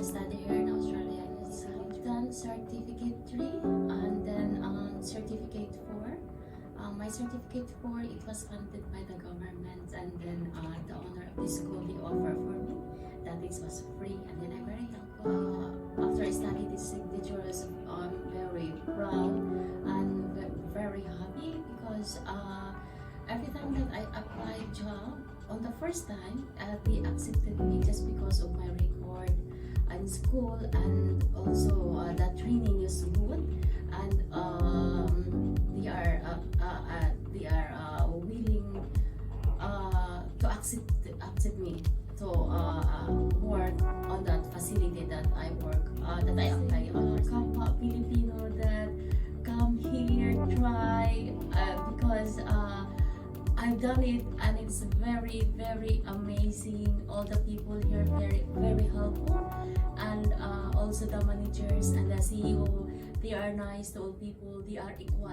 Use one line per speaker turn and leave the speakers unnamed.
study here in Australia. I've done certificate 3 and then certificate 4. My certificate 4, it was funded by the government, and then the owner of the school, they offer for me that it was free, and then I'm very thankful. After I studied this signatures, I'm very proud and very happy because every time that I applied job, on the first time, they accepted me just because of my record in school, and also the training is good, and they are willing to accept me to work on that facility that I work that I apply on. Kapwa Filipino that come here, try because I've done it, and it's very, very amazing. All the people here very, very helpful, and also the managers and the CEO, they are nice to all people. They are equal.